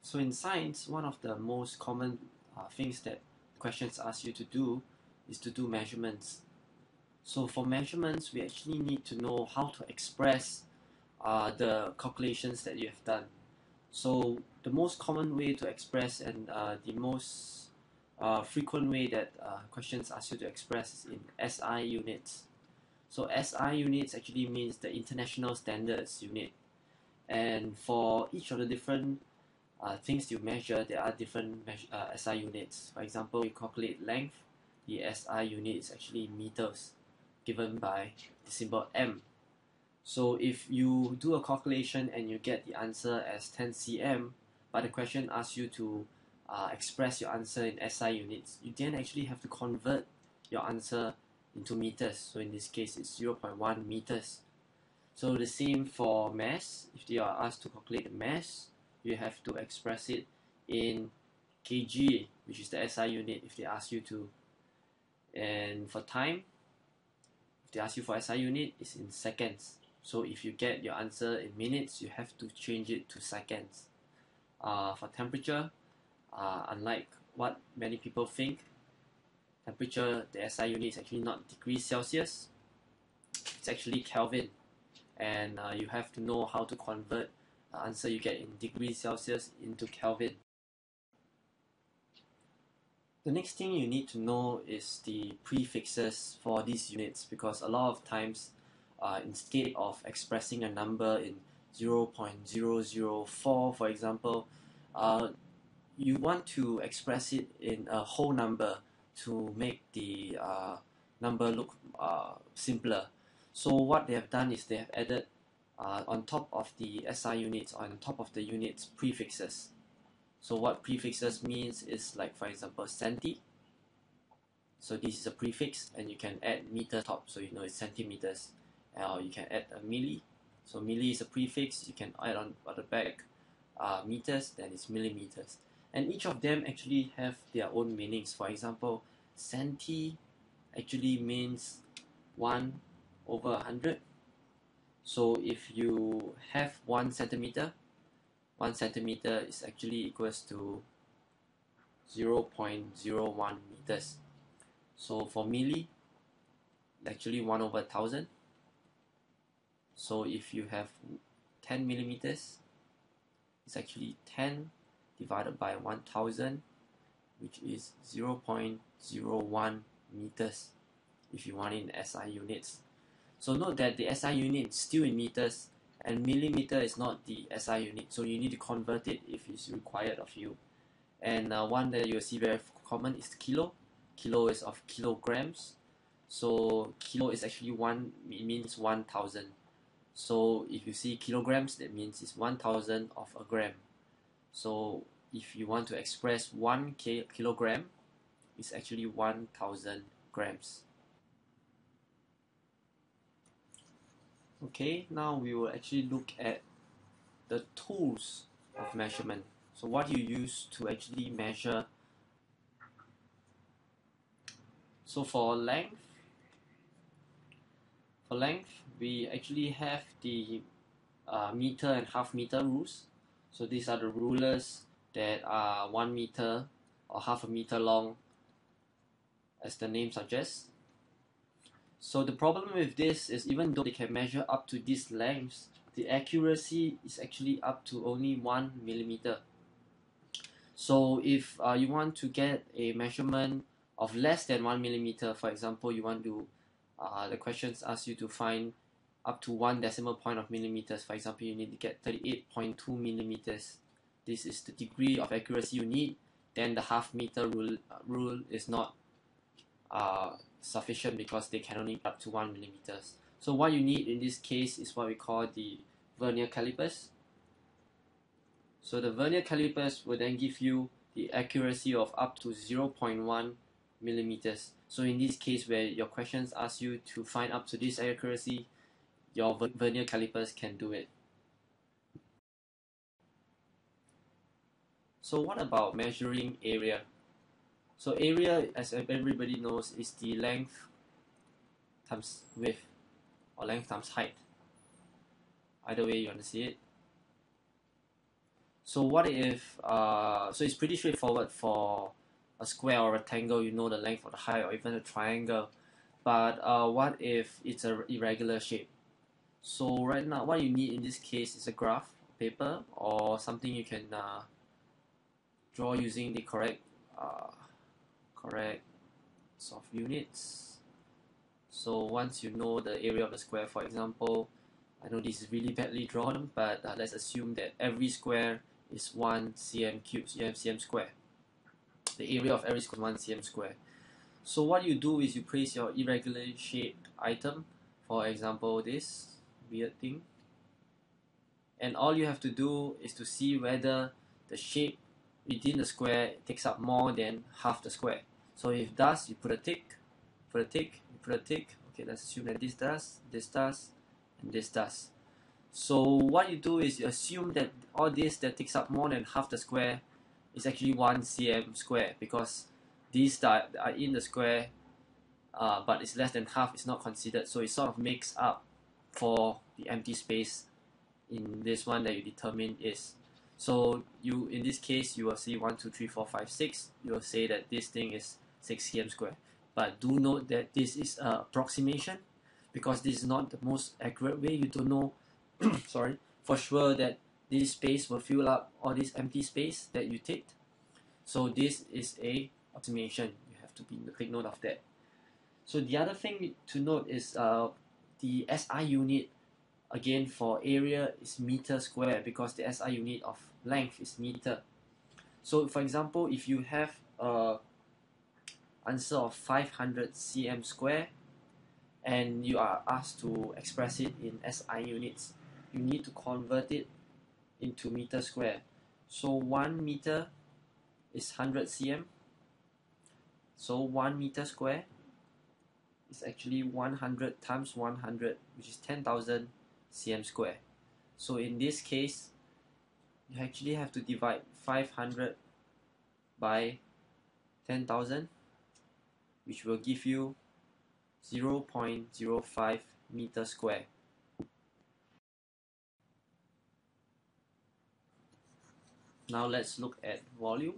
So in science, one of the most common things that questions ask you to do is to do measurements. So for measurements, we actually need to know how to express the calculations that you have done. So the most common way to express and the most frequent way that questions ask you to express is in SI units. So SI units actually means the International Standards Unit. And for each of the different things you measure, there are different SI units. For example, you calculate length, the SI unit is actually meters, given by the symbol M. So if you do a calculation and you get the answer as 10 cm, but the question asks you to express your answer in SI units, you then actually have to convert your answer into meters. So in this case, it's 0.1 meters. So the same for mass. If you are asked to calculate the mass, you have to express it in kg, which is the SI unit if they ask you to. And for time, if they ask you for SI unit, it's in seconds. So if you get your answer in minutes, you have to change it to seconds. For temperature, unlike what many people think, temperature, the SI unit is actually not degrees Celsius, it's actually Kelvin. And you have to know how to convert the answer you get in degrees Celsius into Kelvin. The next thing you need to know is the prefixes for these units, because a lot of times instead of expressing a number in 0.004, for example, you want to express it in a whole number to make the number look simpler. So what they have done is they have added on top of the SI units, on top of the units, prefixes. So what prefixes means is, like, for example, centi. So this is a prefix, and you can add meter top, so you know it's centimeters. You can add a milli. So milli is a prefix. You can add on the back meters, then it's millimeters. And each of them actually have their own meanings. For example, centi actually means 1/100. So if you have 1 centimeter, 1 centimeter is actually equals to 0.01 meters. So for milli, actually 1/1000. So if you have 10 millimeters, it's actually 10 divided by 1000, which is 0.01 meters if you want it in SI units. So note that the SI unit is still in meters, and millimeter is not the SI unit, so you need to convert it if it's required of you. And one that you'll see very common is kilo. Kilo is of kilograms. So kilo is actually it means 1000. So if you see kilograms, that means it's 1000 of a gram. So if you want to express 1 kilogram, it's actually 1000 grams. Okay, now we will actually look at the tools of measurement. So what you use to actually measure. So for length, we actually have the meter and half meter rules. So these are the rulers that are 1 meter or half a meter long, as the name suggests. So the problem with this is, even though they can measure up to these lengths, the accuracy is actually up to only 1 millimeter. So if you want to get a measurement of less than 1 millimeter, for example, you want to, the questions ask you to find up to 1 decimal point of millimeters. For example, you need to get 38.2 millimeters. This is the degree of accuracy you need. Then the half meter rule is not sufficient, because they can only get up to 1 millimeters. So what you need in this case is what we call the vernier calipers. So the vernier calipers will then give you the accuracy of up to 0.1 millimeters. So in this case, where your questions ask you to find up to this accuracy, your vernier calipers can do it. So what about measuring area? So area, as everybody knows, is the length times width, or length times height. Either way you want to see it. So what if, so it's pretty straightforward for a square or rectangle, you know the length or the height, or even a triangle. But what if it's an irregular shape? So right now, what you need in this case is a graph paper or something you can draw using the correct sort of units. So once you know the area of the square, for example, I know this is really badly drawn, but let's assume that every square is 1 cm cubed, so you have cm square. The area of every square is 1 cm square. So what you do is you place your irregular shaped item, for example this weird thing, and all you have to do is to see whether the shape within the square takes up more than half the square. So if it does, you put a tick, put a tick, you put a tick. Okay, let's assume that this does, and this does. So what you do is you assume that all this that takes up more than half the square is actually 1 cm square, because these that are in the square but it's less than half is not considered, so it sort of makes up for the empty space in this one that you determine is. So you, in this case, you will see 1 2 3 4 5 6, you will say that this thing is 6 cm square, but do note that this is an approximation, because this is not the most accurate way. You don't know sorry, for sure that this space will fill up all this empty space that you take. So this is a approximation. You have to take note of that. So the other thing to note is the SI unit, again for area, is meter square, because the SI unit of length is meter. So for example, if you have a answer of 500 cm square and you are asked to express it in SI units, you need to convert it into meter square. So 1 meter is 100 cm, so 1 meter square is actually 100 times 100, which is 10,000 cm square. So in this case, you actually have to divide 500 by 10,000, which will give you 0.05 meter square. Now let's look at volume.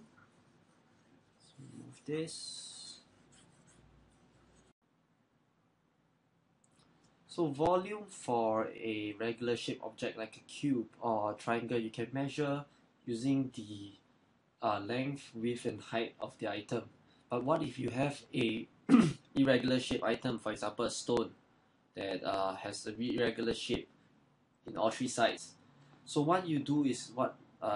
Let's move this. So volume for a regular shaped object like a cube or a triangle, you can measure using the length, width and height of the item. But what if you have a irregular shaped item, for example a stone that has a irregular shape in all three sides? So what you do is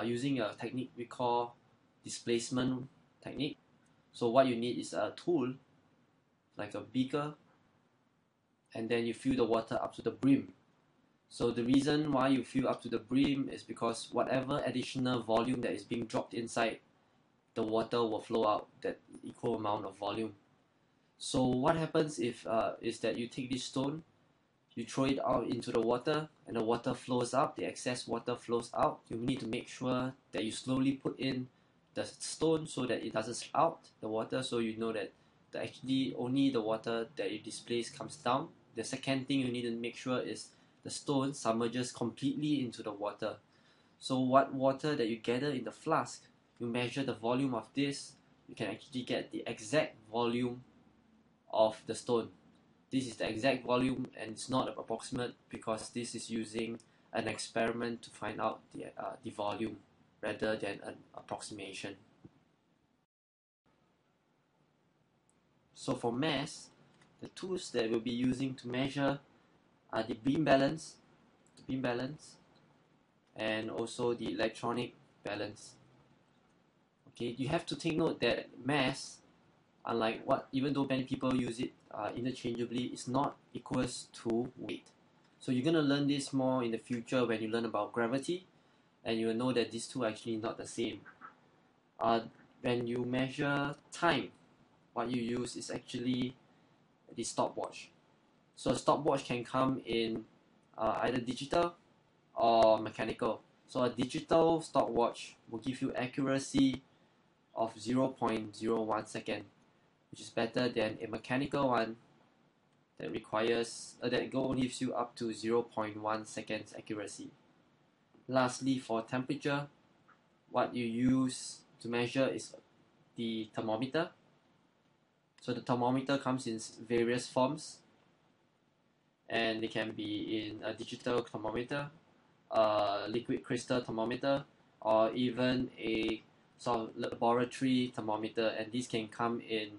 using a technique we call displacement technique. So what you need is a tool like a beaker, and then you fill the water up to the brim. So the reason why you fill up to the brim is because whatever additional volume that is being dropped inside, the water will flow out that equal amount of volume. So what happens if is that you take this stone, you throw it out into the water, and the water flows out, the excess water flows out. You need to make sure that you slowly put in the stone so that it doesn't spill out the water, so you know that actually only the water that you displace comes down. The second thing you need to make sure is the stone submerges completely into the water. So what water that you gather in the flask, you measure the volume of this, you can actually get the exact volume of the stone. This is the exact volume, and it's not approximate, because this is using an experiment to find out the volume rather than an approximation. So for mass, the tools that we'll be using to measure are the beam balance, and also the electronic balance. Okay, you have to take note that mass, unlike what, even though many people use it interchangeably, is not equals to weight. So you're going to learn this more in the future when you learn about gravity, and you will know that these two are actually not the same. When you measure time, what you use is actually the stopwatch. So a stopwatch can come in either digital or mechanical. So a digital stopwatch will give you accuracy of 0.01 second, which is better than a mechanical one that requires that only gives you up to 0.1 seconds accuracy. Lastly, for temperature, what you use to measure is the thermometer. So the thermometer comes in various forms, and they can be in a digital thermometer, a liquid crystal thermometer, or even a sort of laboratory thermometer, and these can come in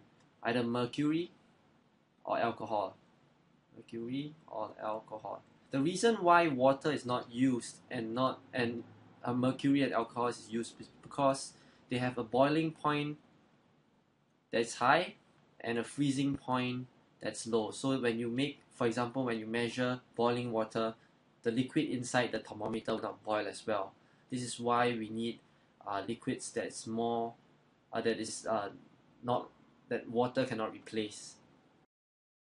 either mercury or alcohol. Mercury or alcohol. The reason why water is not used and mercury and alcohol is used is because they have a boiling point that's high and a freezing point that's low. So when you make, for example, when you measure boiling water, the liquid inside the thermometer will not boil as well. This is why we need liquids that's more not that water cannot replace.